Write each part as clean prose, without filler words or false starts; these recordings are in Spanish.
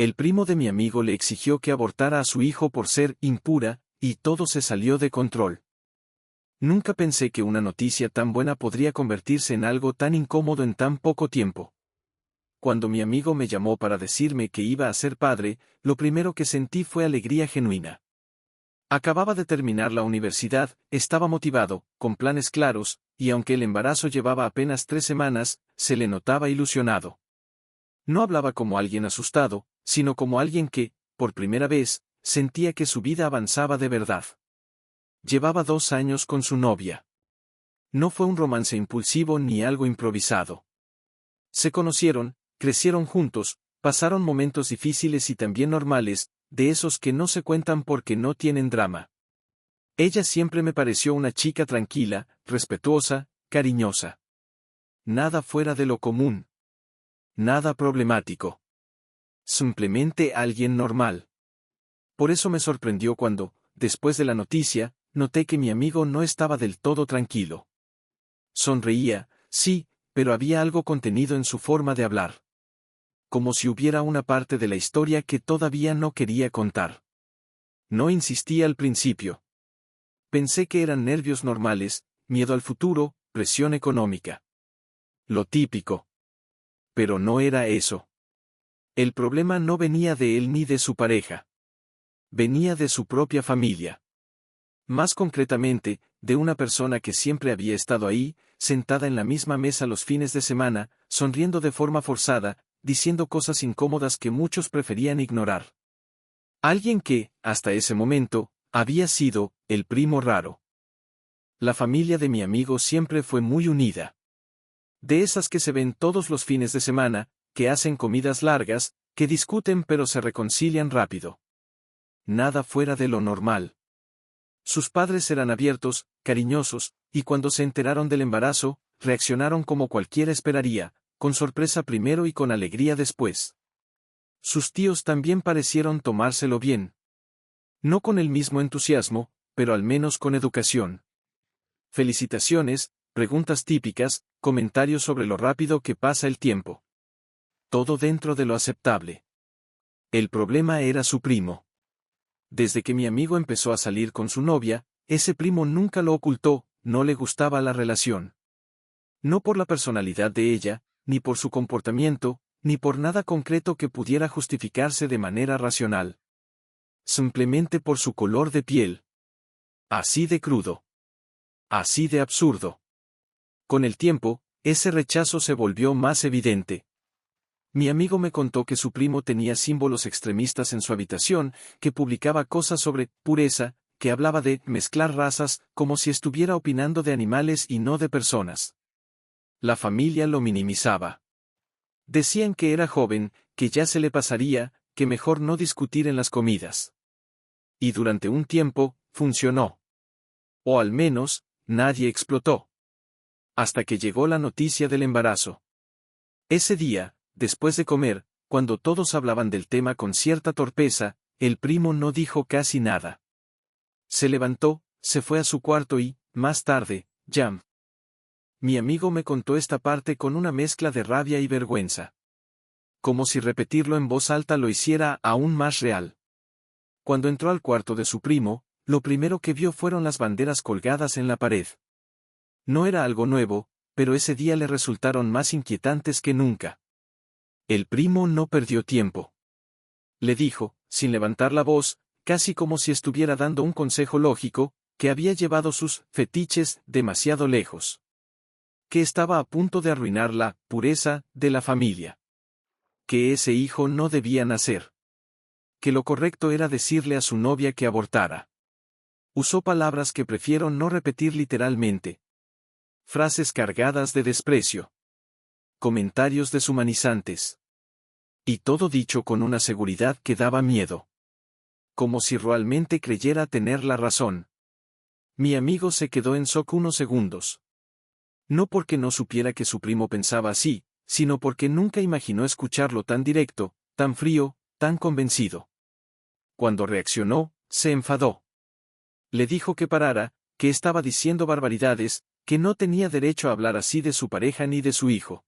El primo de mi amigo le exigió que abortara a su hijo por ser impura, y todo se salió de control. Nunca pensé que una noticia tan buena podría convertirse en algo tan incómodo en tan poco tiempo. Cuando mi amigo me llamó para decirme que iba a ser padre, lo primero que sentí fue alegría genuina. Acababa de terminar la universidad, estaba motivado, con planes claros, y aunque el embarazo llevaba apenas 3 semanas, se le notaba ilusionado. No hablaba como alguien asustado, sino como alguien que, por primera vez, sentía que su vida avanzaba de verdad. Llevaba 2 años con su novia. No fue un romance impulsivo ni algo improvisado. Se conocieron, crecieron juntos, pasaron momentos difíciles y también normales, de esos que no se cuentan porque no tienen drama. Ella siempre me pareció una chica tranquila, respetuosa, cariñosa. Nada fuera de lo común. Nada problemático. Simplemente alguien normal. Por eso me sorprendió cuando, después de la noticia, noté que mi amigo no estaba del todo tranquilo. Sonreía, sí, pero había algo contenido en su forma de hablar. Como si hubiera una parte de la historia que todavía no quería contar. No insistí al principio. Pensé que eran nervios normales, miedo al futuro, presión económica. Lo típico. Pero no era eso. El problema no venía de él ni de su pareja. Venía de su propia familia. Más concretamente, de una persona que siempre había estado ahí, sentada en la misma mesa los fines de semana, sonriendo de forma forzada, diciendo cosas incómodas que muchos preferían ignorar. Alguien que, hasta ese momento, había sido el primo raro. La familia de mi amigo siempre fue muy unida. De esas que se ven todos los fines de semana, que hacen comidas largas, que discuten pero se reconcilian rápido. Nada fuera de lo normal. Sus padres eran abiertos, cariñosos, y cuando se enteraron del embarazo, reaccionaron como cualquiera esperaría, con sorpresa primero y con alegría después. Sus tíos también parecieron tomárselo bien. No con el mismo entusiasmo, pero al menos con educación. Felicitaciones, preguntas típicas, comentarios sobre lo rápido que pasa el tiempo. Todo dentro de lo aceptable. El problema era su primo. Desde que mi amigo empezó a salir con su novia, ese primo nunca lo ocultó, no le gustaba la relación. No por la personalidad de ella, ni por su comportamiento, ni por nada concreto que pudiera justificarse de manera racional. Simplemente por su color de piel. Así de crudo. Así de absurdo. Con el tiempo, ese rechazo se volvió más evidente. Mi amigo me contó que su primo tenía símbolos extremistas en su habitación, que publicaba cosas sobre pureza, que hablaba de mezclar razas, como si estuviera opinando de animales y no de personas. La familia lo minimizaba. Decían que era joven, que ya se le pasaría, que mejor no discutir en las comidas. Y durante un tiempo, funcionó. O al menos, nadie explotó. Hasta que llegó la noticia del embarazo. Ese día, después de comer, cuando todos hablaban del tema con cierta torpeza, el primo no dijo casi nada. Se levantó, se fue a su cuarto y, más tarde, Jam. Mi amigo me contó esta parte con una mezcla de rabia y vergüenza. Como si repetirlo en voz alta lo hiciera aún más real. Cuando entró al cuarto de su primo, lo primero que vio fueron las banderas colgadas en la pared. No era algo nuevo, pero ese día le resultaron más inquietantes que nunca. El primo no perdió tiempo. Le dijo, sin levantar la voz, casi como si estuviera dando un consejo lógico, que había llevado sus fetiches demasiado lejos. Que estaba a punto de arruinar la pureza de la familia. Que ese hijo no debía nacer. Que lo correcto era decirle a su novia que abortara. Usó palabras que prefiero no repetir literalmente. Frases cargadas de desprecio. Comentarios deshumanizantes. Y todo dicho con una seguridad que daba miedo. Como si realmente creyera tener la razón. Mi amigo se quedó en shock unos segundos. No porque no supiera que su primo pensaba así, sino porque nunca imaginó escucharlo tan directo, tan frío, tan convencido. Cuando reaccionó, se enfadó. Le dijo que parara, que estaba diciendo barbaridades, que no tenía derecho a hablar así de su pareja ni de su hijo.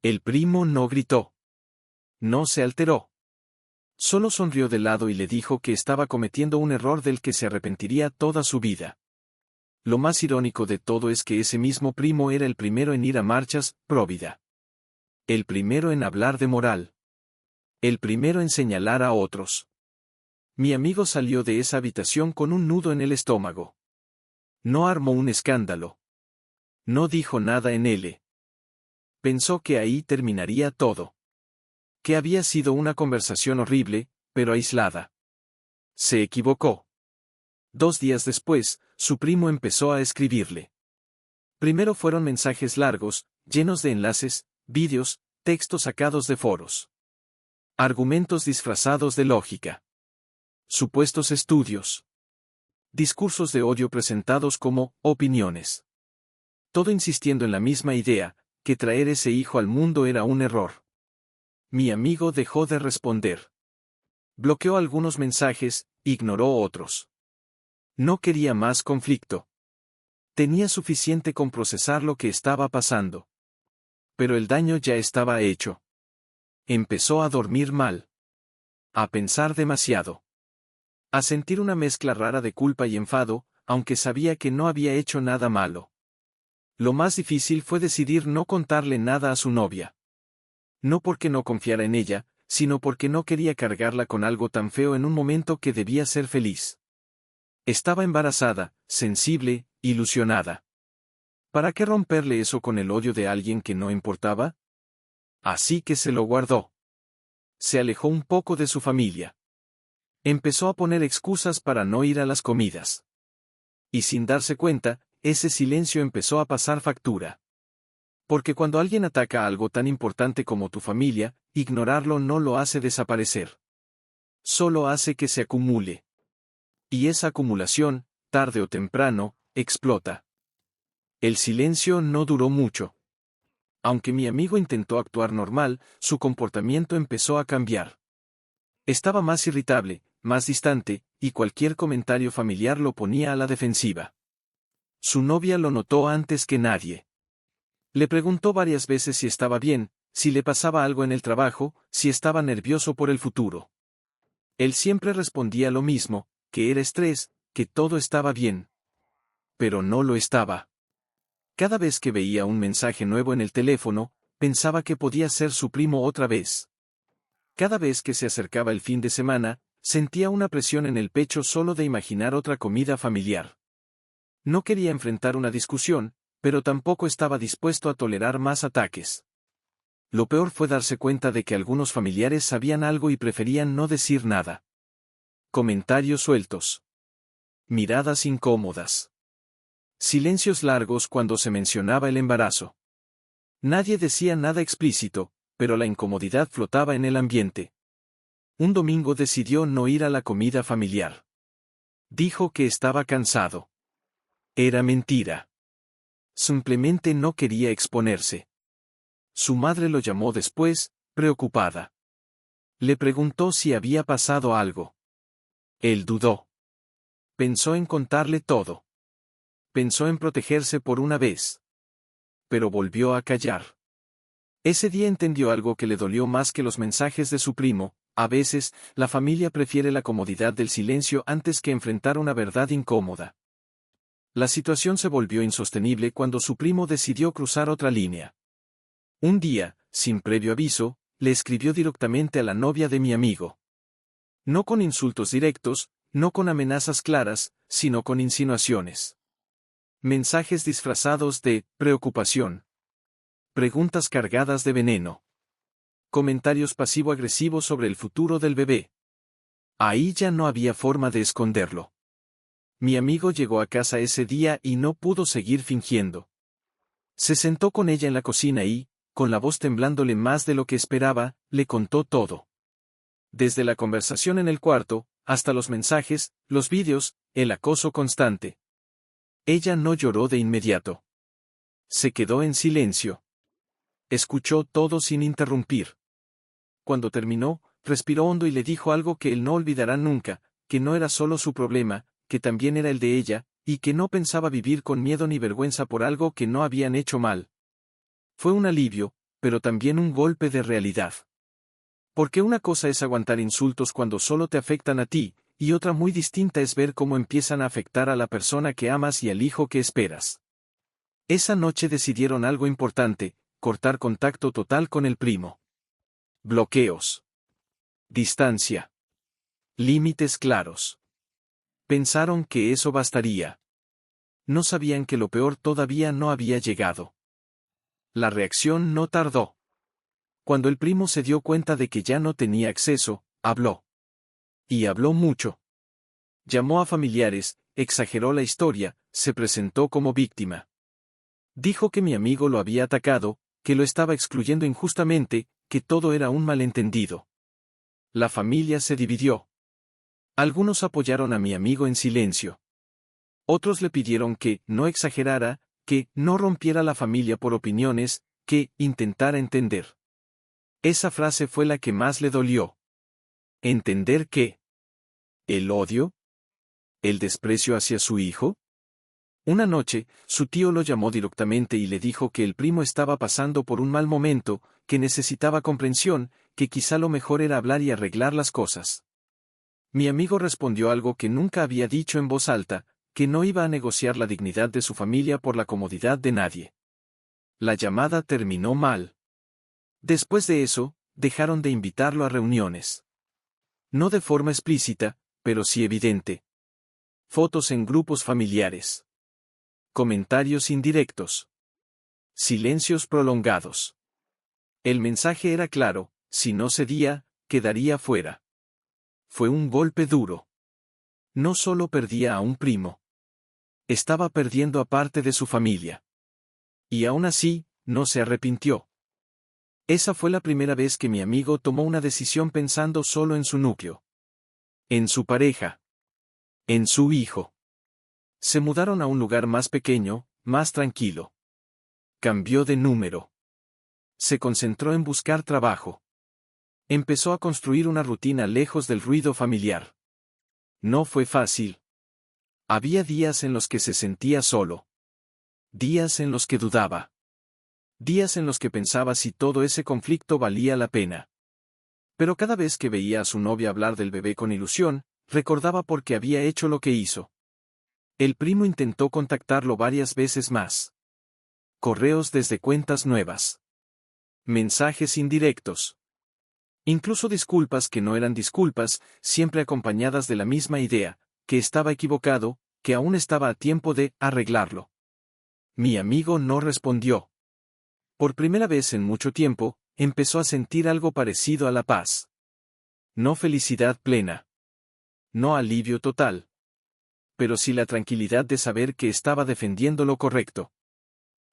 El primo no gritó. No se alteró. Solo sonrió de lado y le dijo que estaba cometiendo un error del que se arrepentiría toda su vida. Lo más irónico de todo es que ese mismo primo era el primero en ir a marchas pro vida. El primero en hablar de moral. El primero en señalar a otros. Mi amigo salió de esa habitación con un nudo en el estómago. No armó un escándalo. No dijo nada en él. Pensó que ahí terminaría todo. Que había sido una conversación horrible, pero aislada. Se equivocó. 2 días después, su primo empezó a escribirle. Primero fueron mensajes largos, llenos de enlaces, vídeos, textos sacados de foros. Argumentos disfrazados de lógica. Supuestos estudios. Discursos de odio presentados como opiniones. Todo insistiendo en la misma idea, que traer ese hijo al mundo era un error. Mi amigo dejó de responder. Bloqueó algunos mensajes, ignoró otros. No quería más conflicto. Tenía suficiente con procesar lo que estaba pasando. Pero el daño ya estaba hecho. Empezó a dormir mal. A pensar demasiado. A sentir una mezcla rara de culpa y enfado, aunque sabía que no había hecho nada malo. Lo más difícil fue decidir no contarle nada a su novia. No porque no confiara en ella, sino porque no quería cargarla con algo tan feo en un momento que debía ser feliz. Estaba embarazada, sensible, ilusionada. ¿Para qué romperle eso con el odio de alguien que no importaba? Así que se lo guardó. Se alejó un poco de su familia. Empezó a poner excusas para no ir a las comidas. Y sin darse cuenta, ese silencio empezó a pasar factura. Porque cuando alguien ataca algo tan importante como tu familia, ignorarlo no lo hace desaparecer. Solo hace que se acumule. Y esa acumulación, tarde o temprano, explota. El silencio no duró mucho. Aunque mi amigo intentó actuar normal, su comportamiento empezó a cambiar. Estaba más irritable, más distante, y cualquier comentario familiar lo ponía a la defensiva. Su novia lo notó antes que nadie. Le preguntó varias veces si estaba bien, si le pasaba algo en el trabajo, si estaba nervioso por el futuro. Él siempre respondía lo mismo, que era estrés, que todo estaba bien. Pero no lo estaba. Cada vez que veía un mensaje nuevo en el teléfono, pensaba que podía ser su primo otra vez. Cada vez que se acercaba el fin de semana, sentía una presión en el pecho solo de imaginar otra comida familiar. No quería enfrentar una discusión, pero tampoco estaba dispuesto a tolerar más ataques. Lo peor fue darse cuenta de que algunos familiares sabían algo y preferían no decir nada. Comentarios sueltos. Miradas incómodas. Silencios largos cuando se mencionaba el embarazo. Nadie decía nada explícito, pero la incomodidad flotaba en el ambiente. Un domingo decidió no ir a la comida familiar. Dijo que estaba cansado. Era mentira. Simplemente no quería exponerse. Su madre lo llamó después, preocupada. Le preguntó si había pasado algo. Él dudó. Pensó en contarle todo. Pensó en protegerse por una vez. Pero volvió a callar. Ese día entendió algo que le dolió más que los mensajes de su primo. A veces, la familia prefiere la comodidad del silencio antes que enfrentar una verdad incómoda. La situación se volvió insostenible cuando su primo decidió cruzar otra línea. Un día, sin previo aviso, le escribió directamente a la novia de mi amigo. No con insultos directos, no con amenazas claras, sino con insinuaciones. Mensajes disfrazados de preocupación. Preguntas cargadas de veneno. Comentarios pasivo-agresivos sobre el futuro del bebé. Ahí ya no había forma de esconderlo. Mi amigo llegó a casa ese día y no pudo seguir fingiendo. Se sentó con ella en la cocina y, con la voz temblándole más de lo que esperaba, le contó todo. Desde la conversación en el cuarto, hasta los mensajes, los vídeos, el acoso constante. Ella no lloró de inmediato. Se quedó en silencio. Escuchó todo sin interrumpir. Cuando terminó, respiró hondo y le dijo algo que él no olvidará nunca, que no era solo su problema, que también era el de ella, y que no pensaba vivir con miedo ni vergüenza por algo que no habían hecho mal. Fue un alivio, pero también un golpe de realidad. Porque una cosa es aguantar insultos cuando solo te afectan a ti, y otra muy distinta es ver cómo empiezan a afectar a la persona que amas y al hijo que esperas. Esa noche decidieron algo importante: cortar contacto total con el primo. Bloqueos. Distancia. Límites claros. Pensaron que eso bastaría. No sabían que lo peor todavía no había llegado. La reacción no tardó. Cuando el primo se dio cuenta de que ya no tenía acceso, habló. Y habló mucho. Llamó a familiares, exageró la historia, se presentó como víctima. Dijo que mi amigo lo había atacado, que lo estaba excluyendo injustamente, que todo era un malentendido. La familia se dividió. Algunos apoyaron a mi amigo en silencio. Otros le pidieron que no exagerara, que no rompiera la familia por opiniones, que intentara entender. Esa frase fue la que más le dolió. ¿Entender qué? ¿El odio? ¿El desprecio hacia su hijo? Una noche, su tío lo llamó directamente y le dijo que el primo estaba pasando por un mal momento, que necesitaba comprensión, que quizá lo mejor era hablar y arreglar las cosas. Mi amigo respondió algo que nunca había dicho en voz alta, que no iba a negociar la dignidad de su familia por la comodidad de nadie. La llamada terminó mal. Después de eso, dejaron de invitarlo a reuniones. No de forma explícita, pero sí evidente. Fotos en grupos familiares. Comentarios indirectos. Silencios prolongados. El mensaje era claro: si no cedía, quedaría fuera. Fue un golpe duro. No solo perdía a un primo. Estaba perdiendo a parte de su familia. Y aún así, no se arrepintió. Esa fue la primera vez que mi amigo tomó una decisión pensando solo en su núcleo. En su pareja. En su hijo. Se mudaron a un lugar más pequeño, más tranquilo. Cambió de número. Se concentró en buscar trabajo. Empezó a construir una rutina lejos del ruido familiar. No fue fácil. Había días en los que se sentía solo. Días en los que dudaba. Días en los que pensaba si todo ese conflicto valía la pena. Pero cada vez que veía a su novia hablar del bebé con ilusión, recordaba por qué había hecho lo que hizo. El primo intentó contactarlo varias veces más. Correos desde cuentas nuevas. Mensajes indirectos. Incluso disculpas que no eran disculpas, siempre acompañadas de la misma idea: que estaba equivocado, que aún estaba a tiempo de arreglarlo. Mi amigo no respondió. Por primera vez en mucho tiempo, empezó a sentir algo parecido a la paz. No felicidad plena. No alivio total. Pero sí la tranquilidad de saber que estaba defendiendo lo correcto.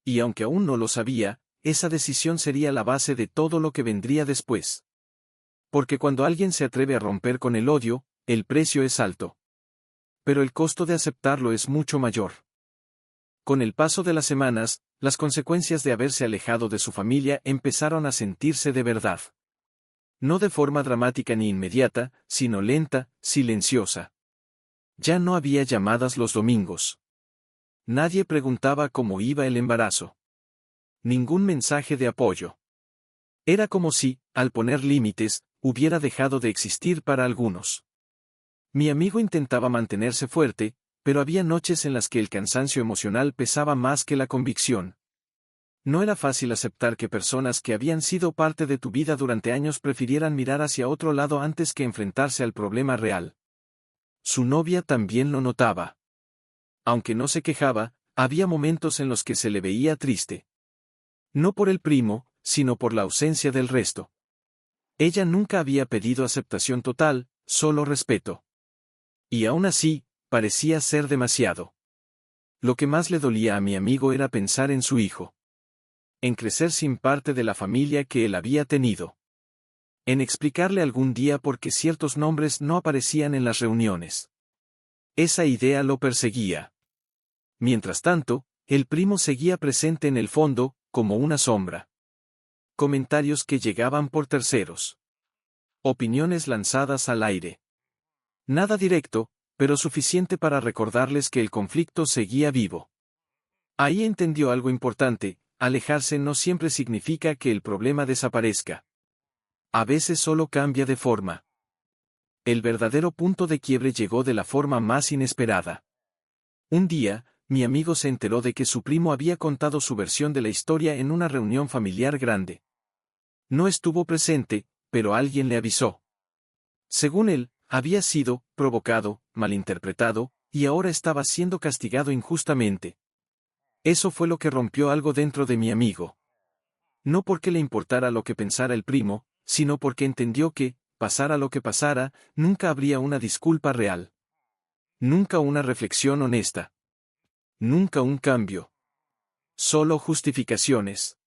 Y aunque aún no lo sabía, esa decisión sería la base de todo lo que vendría después. Porque cuando alguien se atreve a romper con el odio, el precio es alto. Pero el costo de aceptarlo es mucho mayor. Con el paso de las semanas, las consecuencias de haberse alejado de su familia empezaron a sentirse de verdad. No de forma dramática ni inmediata, sino lenta, silenciosa. Ya no había llamadas los domingos. Nadie preguntaba cómo iba el embarazo. Ningún mensaje de apoyo. Era como si, al poner límites, hubiera dejado de existir para algunos. Mi amigo intentaba mantenerse fuerte, pero había noches en las que el cansancio emocional pesaba más que la convicción. No era fácil aceptar que personas que habían sido parte de tu vida durante años prefirieran mirar hacia otro lado antes que enfrentarse al problema real. Su novia también lo notaba. Aunque no se quejaba, había momentos en los que se le veía triste. No por el primo, sino por la ausencia del resto. Ella nunca había pedido aceptación total, solo respeto. Y aún así, parecía ser demasiado. Lo que más le dolía a mi amigo era pensar en su hijo. En crecer sin parte de la familia que él había tenido. En explicarle algún día por qué ciertos nombres no aparecían en las reuniones. Esa idea lo perseguía. Mientras tanto, el primo seguía presente en el fondo, como una sombra. Comentarios que llegaban por terceros. Opiniones lanzadas al aire. Nada directo, pero suficiente para recordarles que el conflicto seguía vivo. Ahí entendió algo importante: alejarse no siempre significa que el problema desaparezca. A veces solo cambia de forma. El verdadero punto de quiebre llegó de la forma más inesperada. Un día, mi amigo se enteró de que su primo había contado su versión de la historia en una reunión familiar grande. No estuvo presente, pero alguien le avisó. Según él, había sido provocado, malinterpretado, y ahora estaba siendo castigado injustamente. Eso fue lo que rompió algo dentro de mi amigo. No porque le importara lo que pensara el primo, sino porque entendió que, pasara lo que pasara, nunca habría una disculpa real. Nunca una reflexión honesta. Nunca un cambio. Solo justificaciones.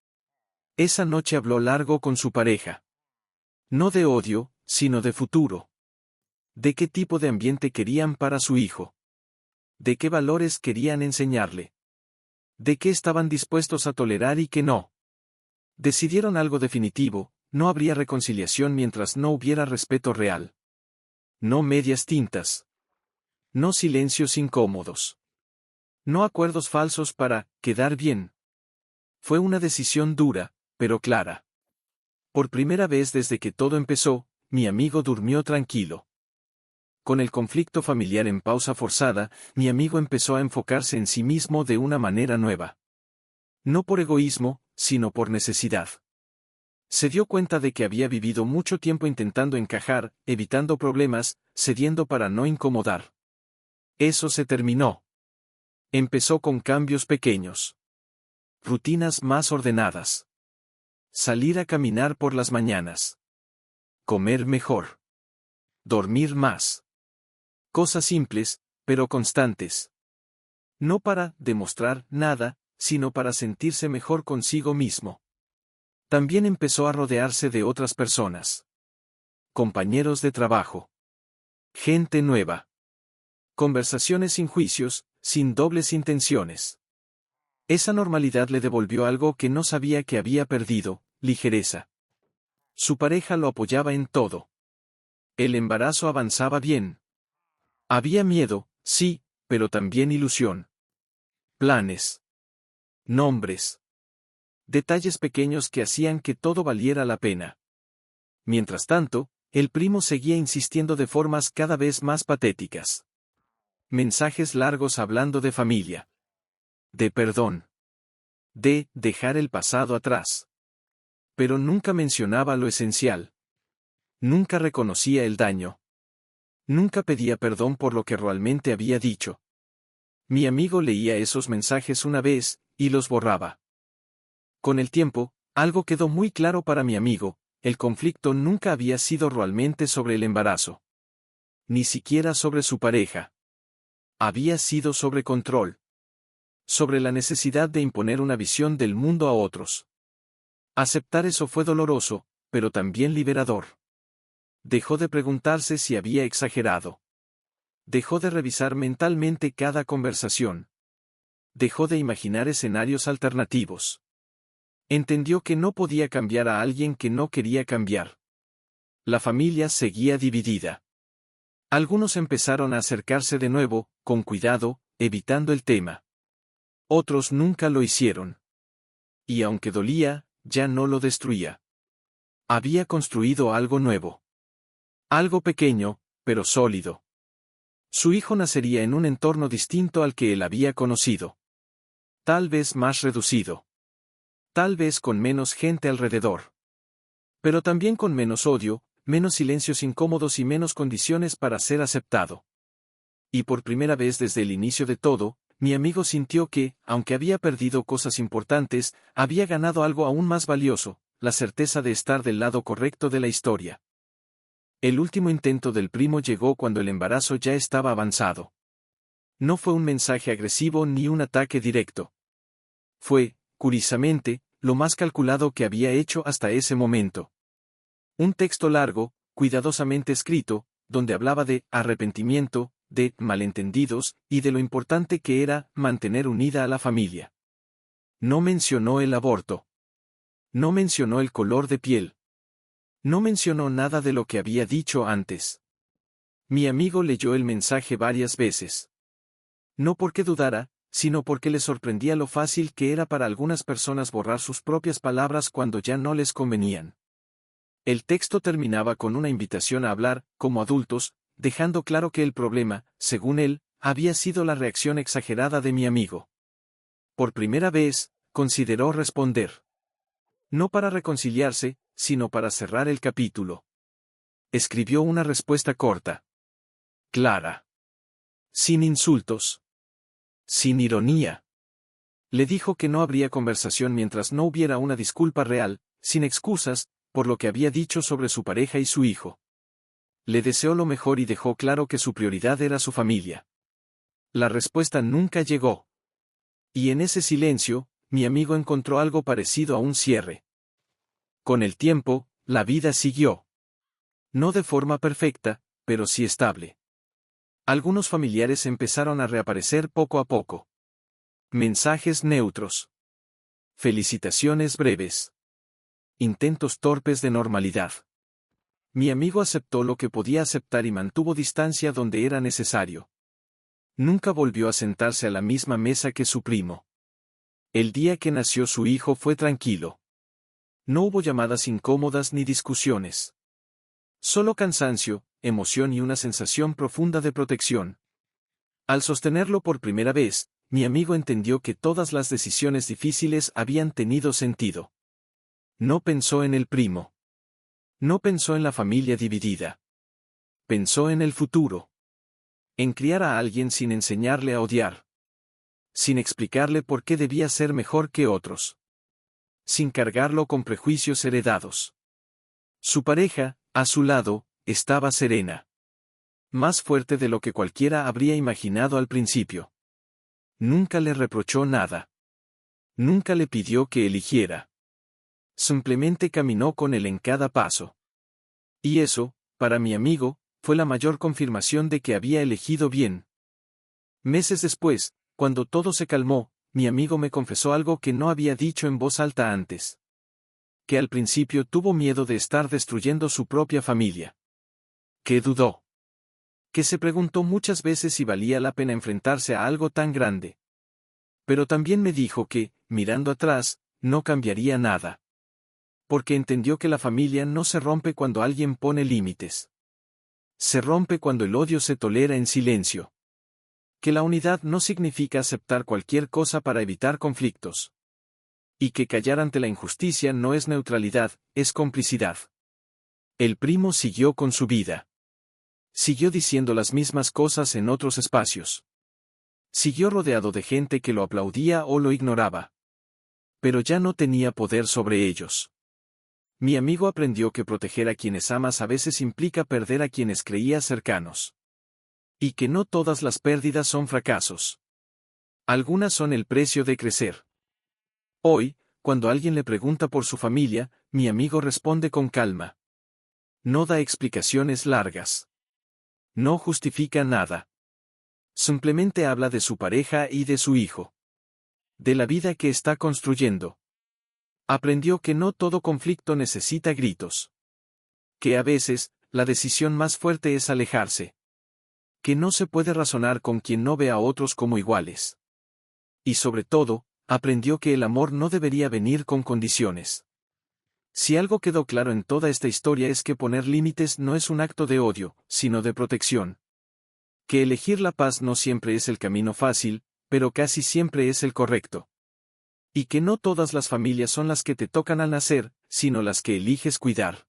Esa noche habló largo con su pareja. No de odio, sino de futuro. ¿De qué tipo de ambiente querían para su hijo? ¿De qué valores querían enseñarle? ¿De qué estaban dispuestos a tolerar y qué no? Decidieron algo definitivo: no habría reconciliación mientras no hubiera respeto real. No medias tintas. No silencios incómodos. No acuerdos falsos para quedar bien. Fue una decisión dura, pero clara. Por primera vez desde que todo empezó, mi amigo durmió tranquilo. Con el conflicto familiar en pausa forzada, mi amigo empezó a enfocarse en sí mismo de una manera nueva. No por egoísmo, sino por necesidad. Se dio cuenta de que había vivido mucho tiempo intentando encajar, evitando problemas, cediendo para no incomodar. Eso se terminó. Empezó con cambios pequeños. Rutinas más ordenadas. Salir a caminar por las mañanas. Comer mejor. Dormir más. Cosas simples, pero constantes. No para demostrar nada, sino para sentirse mejor consigo mismo. También empezó a rodearse de otras personas. Compañeros de trabajo. Gente nueva. Conversaciones sin juicios, sin dobles intenciones. Esa normalidad le devolvió algo que no sabía que había perdido: ligereza. Su pareja lo apoyaba en todo. El embarazo avanzaba bien. Había miedo, sí, pero también ilusión. Planes. Nombres. Detalles pequeños que hacían que todo valiera la pena. Mientras tanto, el primo seguía insistiendo de formas cada vez más patéticas. Mensajes largos hablando de familia. De perdón. De dejar el pasado atrás. Pero nunca mencionaba lo esencial. Nunca reconocía el daño. Nunca pedía perdón por lo que realmente había dicho. Mi amigo leía esos mensajes una vez, y los borraba. Con el tiempo, algo quedó muy claro para mi amigo: el conflicto nunca había sido realmente sobre el embarazo. Ni siquiera sobre su pareja. Había sido sobre control. Sobre la necesidad de imponer una visión del mundo a otros. Aceptar eso fue doloroso, pero también liberador. Dejó de preguntarse si había exagerado. Dejó de revisar mentalmente cada conversación. Dejó de imaginar escenarios alternativos. Entendió que no podía cambiar a alguien que no quería cambiar. La familia seguía dividida. Algunos empezaron a acercarse de nuevo, con cuidado, evitando el tema. Otros nunca lo hicieron. Y aunque dolía, ya no lo destruía. Había construido algo nuevo. Algo pequeño, pero sólido. Su hijo nacería en un entorno distinto al que él había conocido. Tal vez más reducido. Tal vez con menos gente alrededor. Pero también con menos odio, menos silencios incómodos y menos condiciones para ser aceptado. Y por primera vez desde el inicio de todo, mi amigo sintió que, aunque había perdido cosas importantes, había ganado algo aún más valioso: la certeza de estar del lado correcto de la historia. El último intento del primo llegó cuando el embarazo ya estaba avanzado. No fue un mensaje agresivo ni un ataque directo. Fue, curiosamente, lo más calculado que había hecho hasta ese momento. Un texto largo, cuidadosamente escrito, donde hablaba de arrepentimiento, de malentendidos, y de lo importante que era mantener unida a la familia. No mencionó el aborto. No mencionó el color de piel. No mencionó nada de lo que había dicho antes. Mi amigo leyó el mensaje varias veces. No porque dudara, sino porque le sorprendía lo fácil que era para algunas personas borrar sus propias palabras cuando ya no les convenían. El texto terminaba con una invitación a hablar, como adultos, dejando claro que el problema, según él, había sido la reacción exagerada de mi amigo. Por primera vez, consideró responder. No para reconciliarse, sino para cerrar el capítulo. Escribió una respuesta corta. Clara. Sin insultos. Sin ironía. Le dijo que no habría conversación mientras no hubiera una disculpa real, sin excusas, por lo que había dicho sobre su pareja y su hijo. Le deseó lo mejor y dejó claro que su prioridad era su familia. La respuesta nunca llegó. Y en ese silencio, mi amigo encontró algo parecido a un cierre. Con el tiempo, la vida siguió. No de forma perfecta, pero sí estable. Algunos familiares empezaron a reaparecer poco a poco. Mensajes neutros. Felicitaciones breves. Intentos torpes de normalidad. Mi amigo aceptó lo que podía aceptar y mantuvo distancia donde era necesario. Nunca volvió a sentarse a la misma mesa que su primo. El día que nació su hijo fue tranquilo. No hubo llamadas incómodas ni discusiones. Solo cansancio, emoción y una sensación profunda de protección. Al sostenerlo por primera vez, mi amigo entendió que todas las decisiones difíciles habían tenido sentido. No pensó en el primo. No pensó en la familia dividida. Pensó en el futuro. En criar a alguien sin enseñarle a odiar. Sin explicarle por qué debía ser mejor que otros. Sin cargarlo con prejuicios heredados. Su pareja, a su lado, estaba serena. Más fuerte de lo que cualquiera habría imaginado al principio. Nunca le reprochó nada. Nunca le pidió que eligiera. Simplemente caminó con él en cada paso. Y eso, para mi amigo, fue la mayor confirmación de que había elegido bien. Meses después, cuando todo se calmó, mi amigo me confesó algo que no había dicho en voz alta antes. Que al principio tuvo miedo de estar destruyendo su propia familia. Que dudó. Que se preguntó muchas veces si valía la pena enfrentarse a algo tan grande. Pero también me dijo que, mirando atrás, no cambiaría nada. Porque entendió que la familia no se rompe cuando alguien pone límites. Se rompe cuando el odio se tolera en silencio. Que la unidad no significa aceptar cualquier cosa para evitar conflictos. Y que callar ante la injusticia no es neutralidad, es complicidad. El primo siguió con su vida. Siguió diciendo las mismas cosas en otros espacios. Siguió rodeado de gente que lo aplaudía o lo ignoraba. Pero ya no tenía poder sobre ellos. Mi amigo aprendió que proteger a quienes amas a veces implica perder a quienes creías cercanos. Y que no todas las pérdidas son fracasos. Algunas son el precio de crecer. Hoy, cuando alguien le pregunta por su familia, mi amigo responde con calma. No da explicaciones largas. No justifica nada. Simplemente habla de su pareja y de su hijo. De la vida que está construyendo. Aprendió que no todo conflicto necesita gritos. Que a veces, la decisión más fuerte es alejarse. Que no se puede razonar con quien no ve a otros como iguales. Y sobre todo, aprendió que el amor no debería venir con condiciones. Si algo quedó claro en toda esta historia es que poner límites no es un acto de odio, sino de protección. Que elegir la paz no siempre es el camino fácil, pero casi siempre es el correcto. Y que no todas las familias son las que te tocan al nacer, sino las que eliges cuidar.